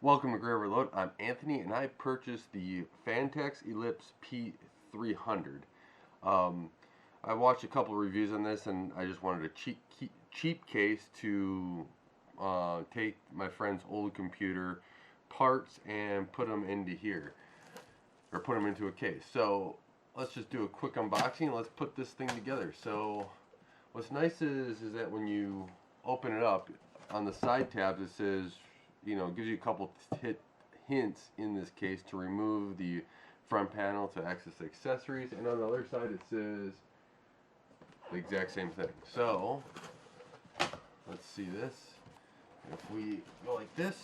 Welcome to Great Overload. I'm Anthony, and I purchased the Phanteks Eclipse P300. I watched a couple of reviews on this, and I just wanted a cheap case to take my friend's old computer parts and put them into here, or put them into a case. So let's just do a quick unboxing. Let's put this thing together. So what's nice is that when you open it up, on the side tabs it says, gives you a couple hints in this case to remove the front panel to access the accessories, and on the other side it says the exact same thing. So let's see this. If we go like this,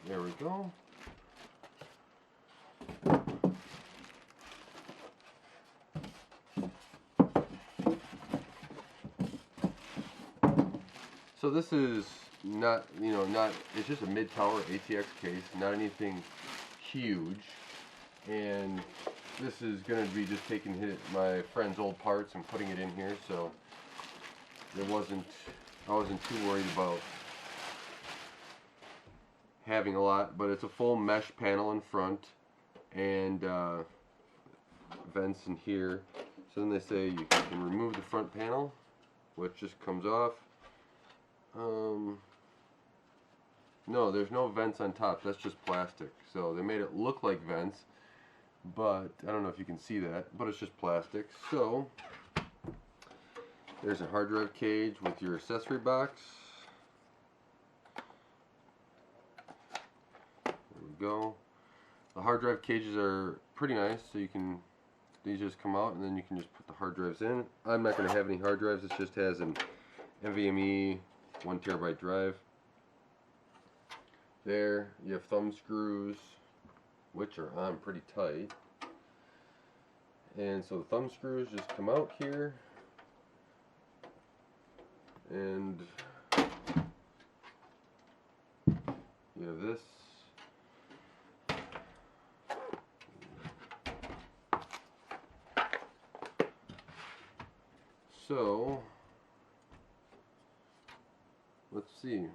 there we go. So this is not, it's just a mid-tower ATX case, not anything huge. And this is going to be just taking my friend's old parts and putting it in here, so I wasn't too worried about having a lot. But it's a full mesh panel in front and vents in here. So then they say you can remove the front panel, which just comes off. No, there's no vents on top. That's just plastic. So they made it look like vents, but I don't know if you can see that, but it's just plastic. So there's a hard drive cage with your accessory box. There we go. The hard drive cages are pretty nice, so these just come out and then you can just put the hard drives in. I'm not going to have any hard drives. It just has an NVMe 1 terabyte drive. There you have thumb screws, which are on pretty tight, and so the thumb screws just come out here, and you have this. So let's see,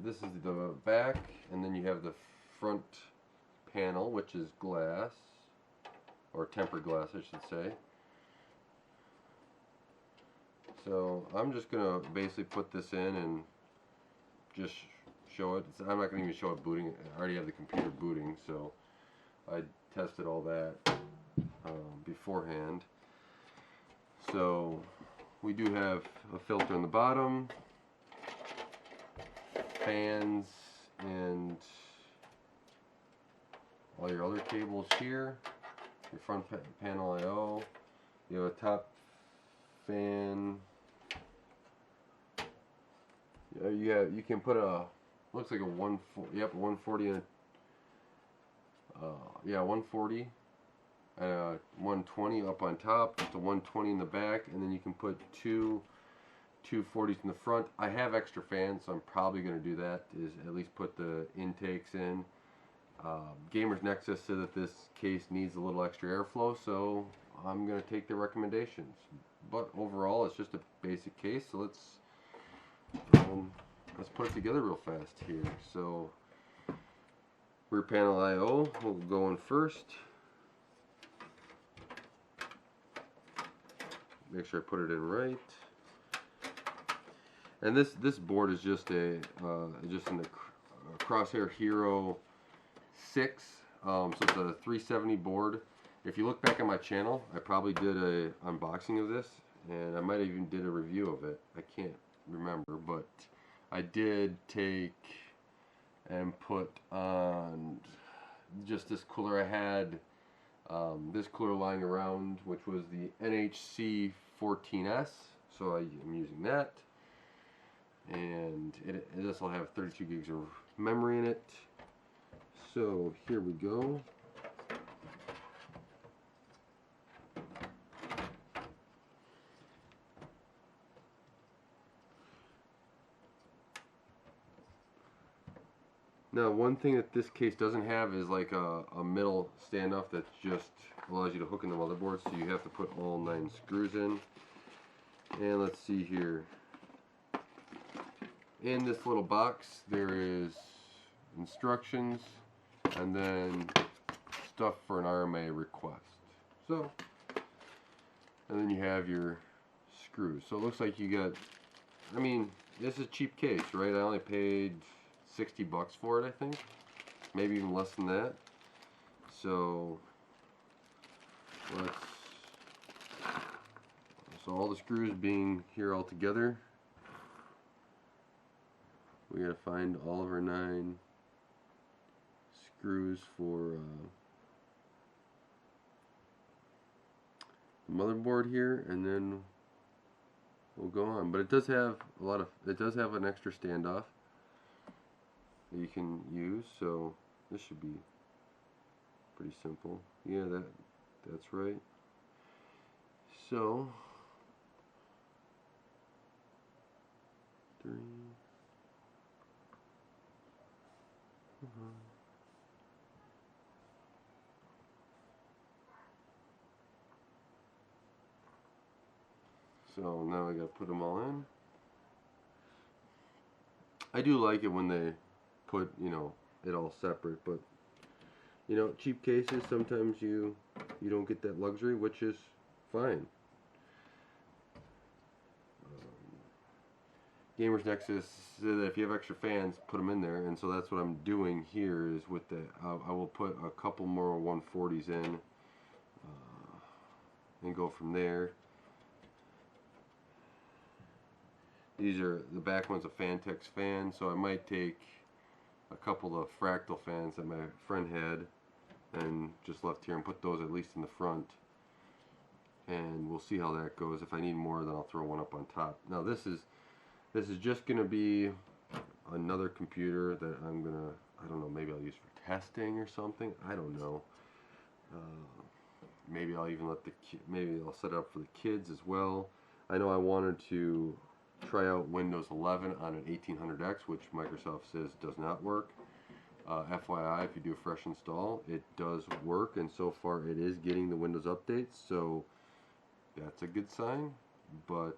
this is the back, and then you have the front panel, which is glass, or tempered glass I should say. So I'm just going to basically put this in and just show it. I'm not going to even show it booting. I already have the computer booting, so I tested all that beforehand. So we do have a filter on the bottom, fans, and all your other cables here, your front panel I/O. You have a top fan. You can put looks like a 140. Yep, 140 and 140 and 120 up on top, with the 120 in the back, and then you can put two 240s in the front. I have extra fans, so I'm probably going to do that, is at least put the intakes in. Gamers Nexus said that this case needs a little extra airflow, so I'm going to take their recommendations. But overall, it's just a basic case, so let's put it together real fast here. So rear panel I/O will go in first. Make sure I put it in right. And this board is just in the Crosshair Hero 6. So it's a 370 board. If you look back on my channel, I probably did a unboxing of this, and I might have even did a review of it. I can't remember, but I did take and put on just this cooler. I had this cooler lying around, which was the NHC 14S, so I'm using that. And this will have 32 gigs of memory in it. So here we go. Now, one thing that this case doesn't have is like a middle standoff that just allows you to hook in the motherboard, so you have to put all 9 screws in. And let's see here. In this little box, there is instructions and then stuff for an RMA request. So, and then you have your screws. So it looks like you got, I mean, this is a cheap case, right? I only paid $60 for it, I think. Maybe even less than that. So, so all the screws being here all together, we gotta find all of our 9 screws for the motherboard here, and then we'll go on. But it does have it does have an extra standoff that you can use, so this should be pretty simple. Yeah, that's right. So 3. So now I gotta put them all in. I do like it when they put, you know, it all separate, but you know, cheap cases, sometimes you don't get that luxury, which is fine. Gamers Nexus said that if you have extra fans, put them in there, and so that's what I'm doing here. Is with the I will put a couple more 140s in and go from there. These are, the back one's a Phanteks fan, so I might take a couple of fractal fans that my friend had and just left here and put those at least in the front, and we'll see how that goes. If I need more, then I'll throw one up on top. Now this is just gonna be another computer that I'm gonna, I don't know, maybe I'll use for testing or something, I don't know. Maybe I'll even let maybe I'll set it up for the kids as well. I know I wanted to try out Windows 11 on an 1800X, which Microsoft says does not work. FYI, if you do a fresh install, it does work, and so far it is getting the Windows updates, so that's a good sign. But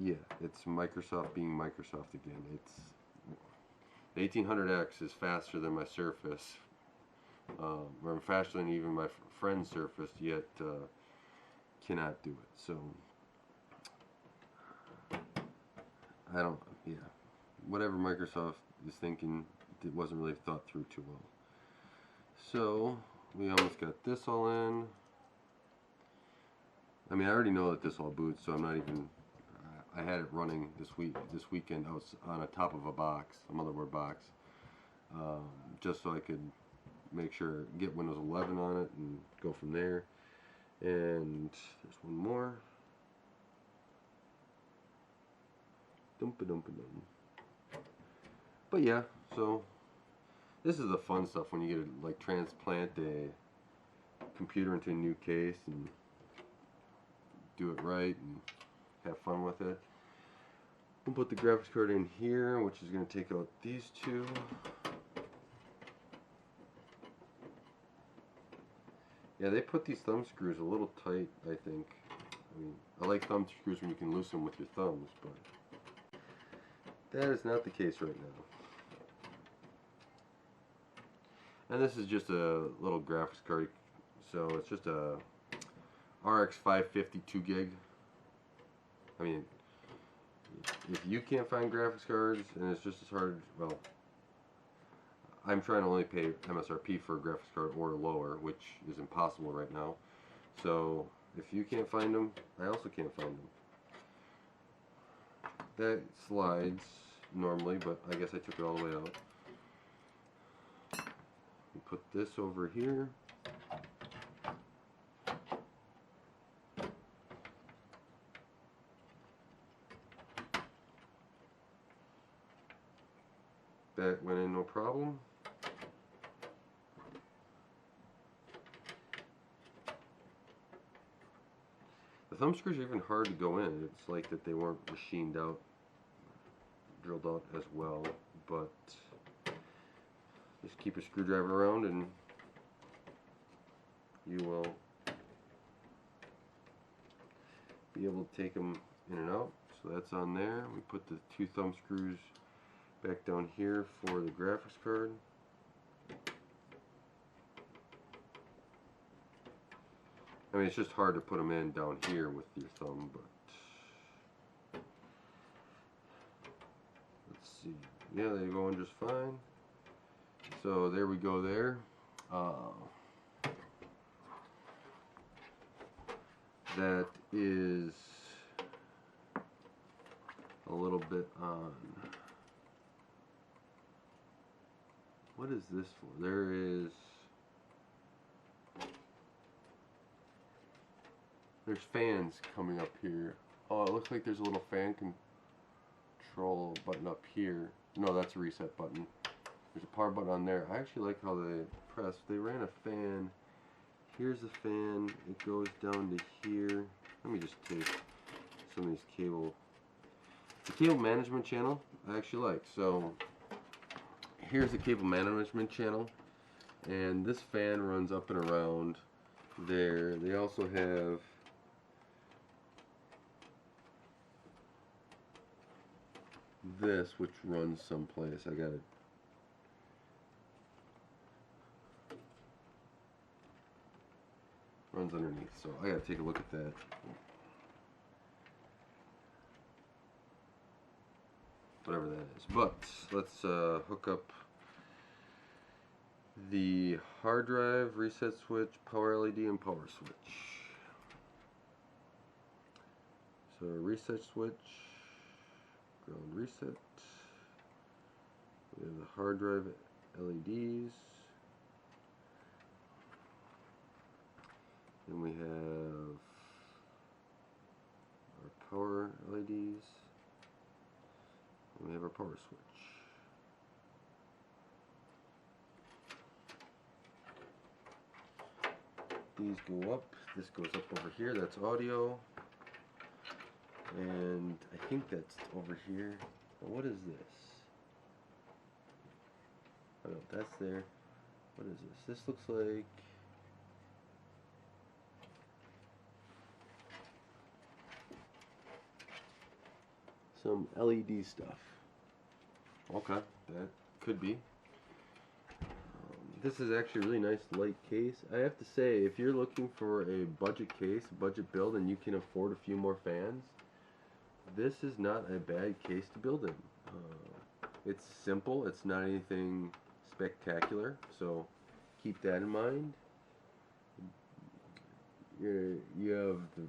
yeah, it's Microsoft being Microsoft again. It's the 1800X is faster than my Surface, or faster than even my friend's Surface, yet cannot do it. So I don't, yeah, whatever Microsoft is thinking, it wasn't really thought through too well. So we almost got this all in. I mean, I already know that this all boots, so I'm not even, I had it running this weekend. I was on the top of a box, a motherboard box, just so I could make sure, get Windows 11 on it and go from there. And there's one more. But yeah, so this is the fun stuff when you get to like transplant a computer into a new case and do it right and have fun with it. We'll put the graphics card in here, which is going to take out these two. Yeah, they put these thumb screws a little tight, I think. I mean, I like thumb screws when you can loosen them with your thumbs, but that is not the case right now. And this is just a little graphics card, so it's just a RX 550 2 gig. I mean, if you can't find graphics cards and it's just as hard, well, I'm trying to only pay MSRP for a graphics card or lower, which is impossible right now. So if you can't find them, I also can't find them. That slides normally, but I guess I took it all the way out. We put this over here. That went in no problem. The thumb screws are even hard to go in. It's like that they weren't machined out, drilled out as well. but just keep a screwdriver around and you will be able to take them in and out. So that's on there. We put the 2 thumb screws back down here for the graphics card. I mean, it's just hard to put them in down here with your thumb, but let's see. Yeah, they go in just fine. So there we go there. That is a little bit on. What is this for? There's fans coming up here. Oh, it looks like there's a little fan control button up here. No, that's a reset button. There's a power button on there. I actually like how they press. They ran a fan. Here's the fan. It goes down to here. Let me just take some of these cable. The cable management channel I actually like. So here's the cable management channel, and this fan runs up and around there. They also have this, which runs someplace. I got it. Runs underneath, so I gotta take a look at that. Whatever that is. But let's hook up the hard drive, reset switch, power LED, and power switch. So reset switch, ground reset. We have the hard drive LEDs. Then we have our power LEDs. And we have our power switch. These go up. This goes up over here. That's audio. And I think that's over here. What is this? Oh no, that's there. What is this? This looks like some LED stuff. Okay, that could be. This is actually a really nice light case. I have to say, if you're looking for a budget case, a budget build, and you can afford a few more fans, this is not a bad case to build in. It's simple. It's not anything spectacular, so keep that in mind.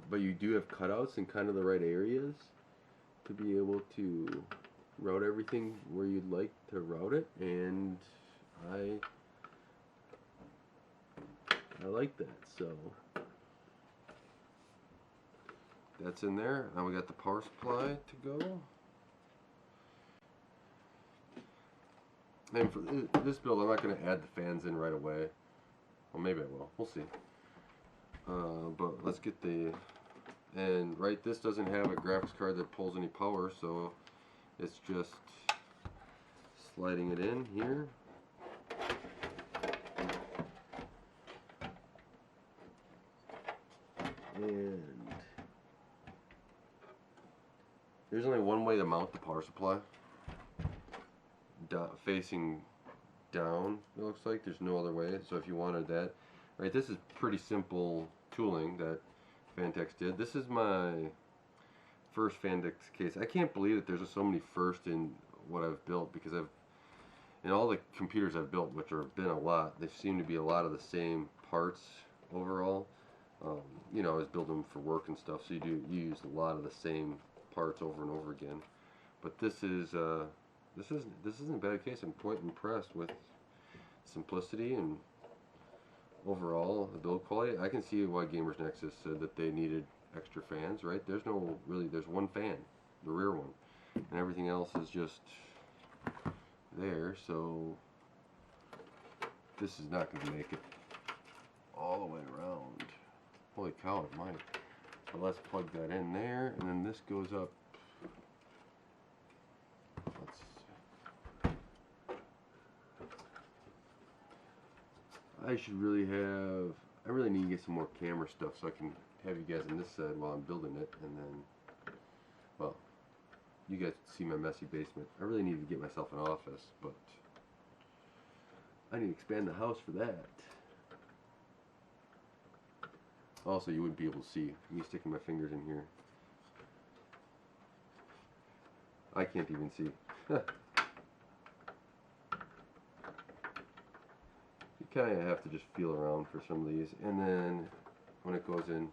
But you do have cutouts in kind of the right areas to be able to route everything where you'd like to route it, and I like that. So that's in there. Now we got the power supply to go. And for this build, I'm not going to add the fans in right away. Well, maybe I will. We'll see. But let's get the... And right, this doesn't have a graphics card that pulls any power, so it's just sliding it in here. And there's only one way to mount the power supply. Facing down, it looks like. There's no other way. So if you wanted that, right, this is pretty simple tooling that Phanteks did. This is my first Phanteks case. I can't believe that there's so many firsts in what I've built, because in all the computers I've built, which have been a lot, they seem to be a lot of the same parts overall. You know, I was building them for work and stuff, so you use a lot of the same parts over and over again. But this isn't a bad case. I'm quite impressed with simplicity and overall the build quality. I can see why Gamers Nexus said that they needed extra fans, right? There's one fan, the rear one, and everything else is just there. So this is not going to make it all the way around. Holy cow, it might. So let's plug that in there, and then this goes up. I should really have, I really need to get some more camera stuff so I can have you guys on this side while I'm building it, and then, well, you guys see my messy basement. I really need to get myself an office, but I need to expand the house for that. Also, you wouldn't be able to see me sticking my fingers in here. I can't even see. You kind of have to just feel around for some of these, and then when it goes in,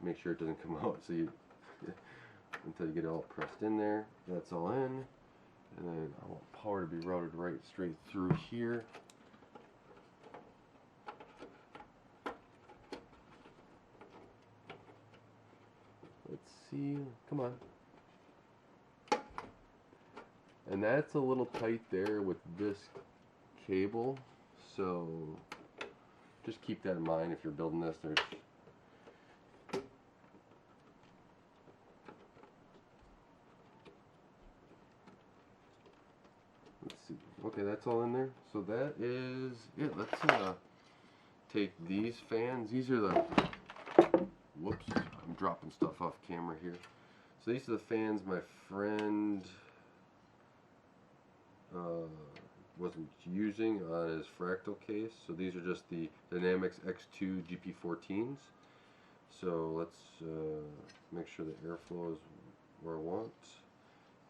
make sure it doesn't come out. So you until you get it all pressed in there. That's all in, and then I want power to be routed right straight through here. Let's see. Come on. And that's a little tight there with this cable, so just keep that in mind if you're building this. There's let's see. Okay, that's all in there. So that is it. Let's take these fans. These are the whoops, I'm dropping stuff off camera here. So these are the fans my friend wasn't using on his fractal case. So these are just the Dynamics X2 GP14s. So let's make sure the airflow is where I want.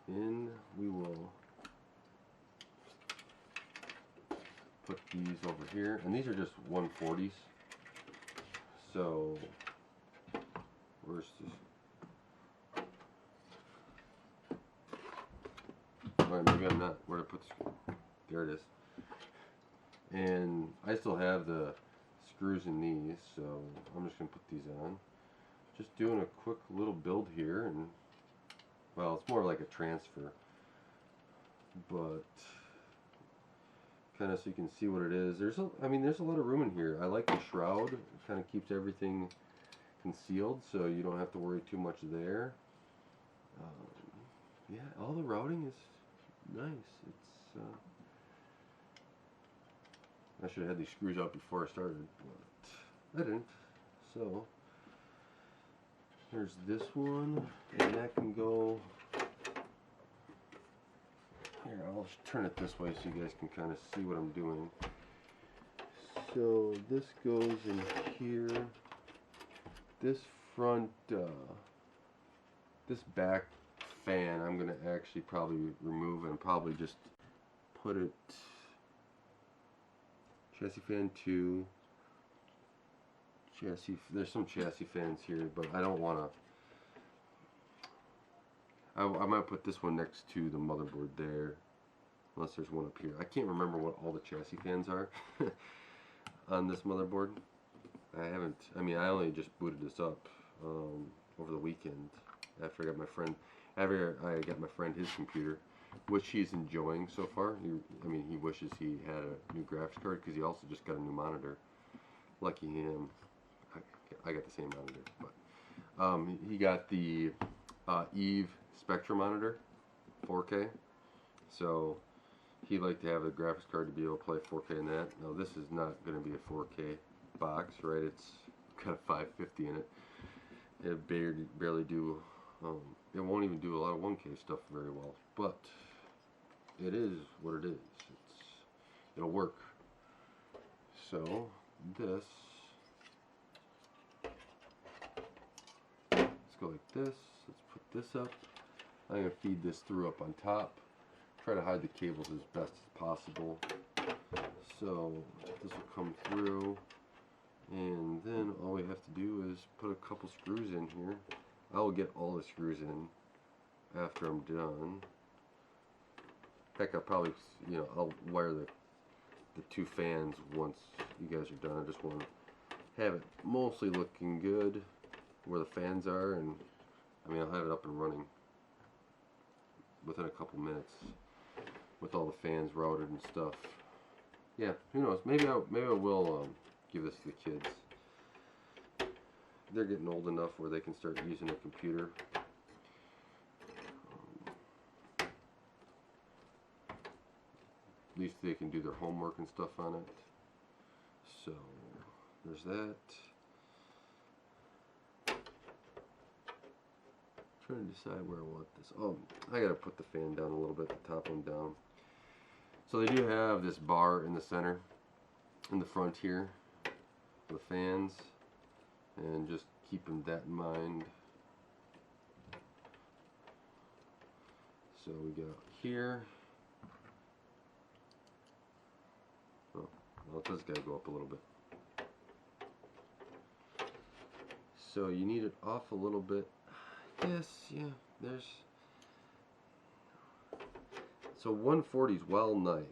In we will put these over here, and these are just 140s. So where's this? Alright, maybe I'm not where to put the screw. There it is. And I still have the screws in these, so I'm just going to put these on. Just doing a quick little build here, and well, it's more like a transfer, but kind of so you can see what it is. There's I mean, there's a lot of room in here. I like the shroud. It kind of keeps everything concealed, so you don't have to worry too much there. Yeah, all the routing is nice. It's I should have had these screws out before I started, but I didn't. So there's this one, and that can go here. I'll just turn it this way so you guys can kind of see what I'm doing. So this goes in here. This front, this back fan, I'm going to actually probably remove and probably just put it chassis fan 2. Chassis, there's some chassis fans here, but I don't want to. I might put this one next to the motherboard there, unless there's one up here. I can't remember what all the chassis fans are on this motherboard. I mean, I only just booted this up over the weekend after I got my friend his computer, which he's enjoying so far. I mean, he wishes he had a new graphics card because he also just got a new monitor. Lucky him. I got the same monitor, but he got the Eve Spectrum monitor, 4K. So he'd like to have a graphics card to be able to play 4K in that. Now this is not going to be a 4K box, right? It's got a 550 in it. It barely do. It won't even do a lot of 1K stuff very well, but it is what it is. It'll work. So this. Let's go like this. Let's put this up. I'm going to feed this through up on top. Try to hide the cables as best as possible. So this will come through, and then all we have to do is put a couple screws in here. I will get all the screws in after I'm done. Heck, I'll probably, I'll wire the two fans once you guys are done. I just want to have it mostly looking good where the fans are, and I mean, I'll have it up and running within a couple minutes with all the fans routed and stuff. Yeah, who knows? Maybe I will give this to the kids. They're getting old enough where they can start using a computer. At least they can do their homework and stuff on it. So there's that. Trying to decide where I want this. Oh, I gotta put the fan down a little bit, the top one down. So they do have this bar in the center, in the front here, the fans, and just keeping that in mind. So we got here. Oh, well, this gotta go up a little bit. So you need it off a little bit. Yes, yeah, there's. So 140 is well nice,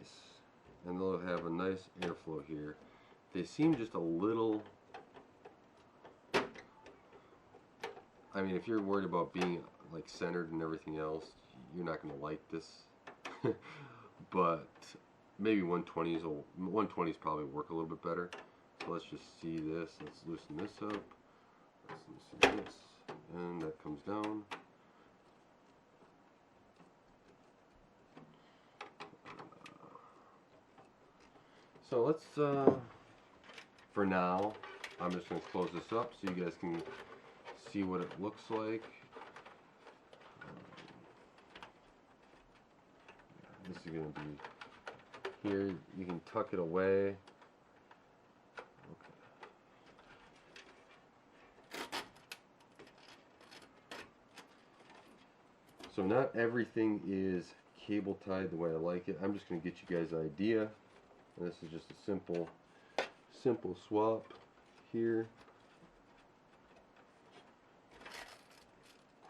and they'll have a nice airflow here. They seem just a little. I mean, if you're worried about being like centered and everything else, you're not going to like this. But maybe 120s probably work a little bit better. So let's just see this. Let's loosen this up. Let's loosen this, and that comes down. So let's, for now, I'm just going to close this up so you guys can see what it looks like. This is going to be here. You can tuck it away. Okay. So not everything is cable tied the way I like it. I'm just going to get you guys an idea. And this is just a simple swap here.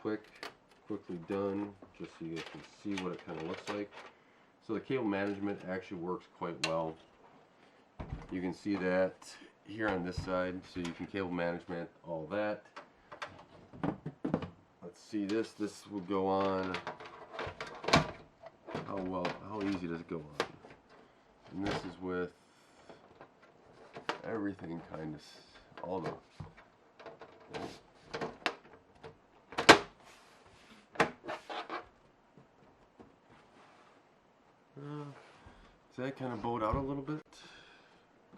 Quickly done, just so you guys can see what it kind of looks like. So the cable management actually works quite well. You can see that here on this side, so you can cable management all that. Let's see this. This will go on. How easy does it go on? And this is with everything kind of all the. Does that kind of bowed out a little bit?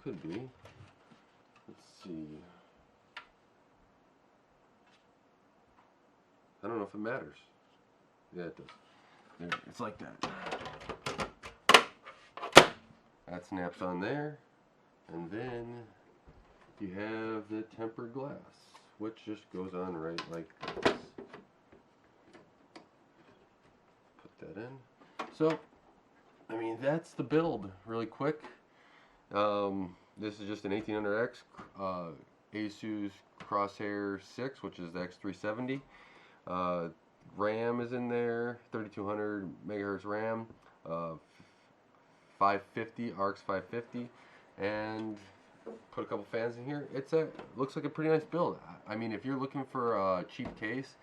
Could be. Let's see. I don't know if it matters. Yeah, it does. There, it's like that. That snaps on there, and then you have the tempered glass, which just goes on right like this. Put that in. So, I mean, that's the build, really quick. This is just an 1800X Asus Crosshair 6, which is the X370. RAM is in there, 3200 megahertz RAM, 550 RX 550, and put a couple fans in here. Looks like a pretty nice build. I mean, if you're looking for a cheap case,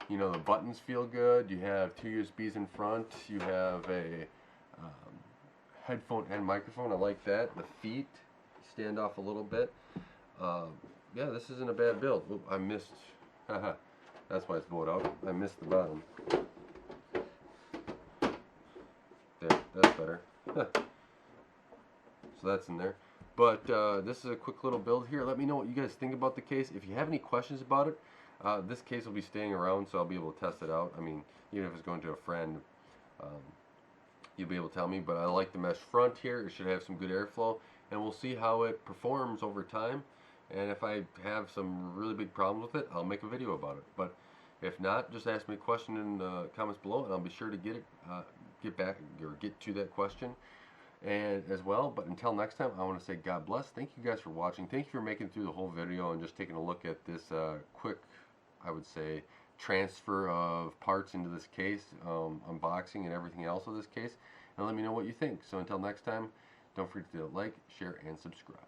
you know, the buttons feel good. You have 2 USBs in front. You have a headphone and microphone. I like that. The feet stand off a little bit. Yeah, this isn't a bad build. Oop, I missed. That's why it's bowed out. I missed the bottom. There, that's better. So that's in there. But this is a quick little build here. Let me know what you guys think about the case. If you have any questions about it, this case will be staying around, so I'll be able to test it out. I mean, even if it's going to a friend, you'll be able to tell me. But I like the mesh front here. It should have some good airflow, and we'll see how it performs over time. And if I have some really big problems with it, I'll make a video about it. But if not, just ask me a question in the comments below, and I'll be sure to get back or get to that question and as well. But until next time, I want to say God bless. Thank you guys for watching. Thank you for making it through the whole video and just taking a look at this quick, I would say, transfer of parts into this case, unboxing and everything else of this case, and let me know what you think. So until next time, don't forget to like, share, and subscribe.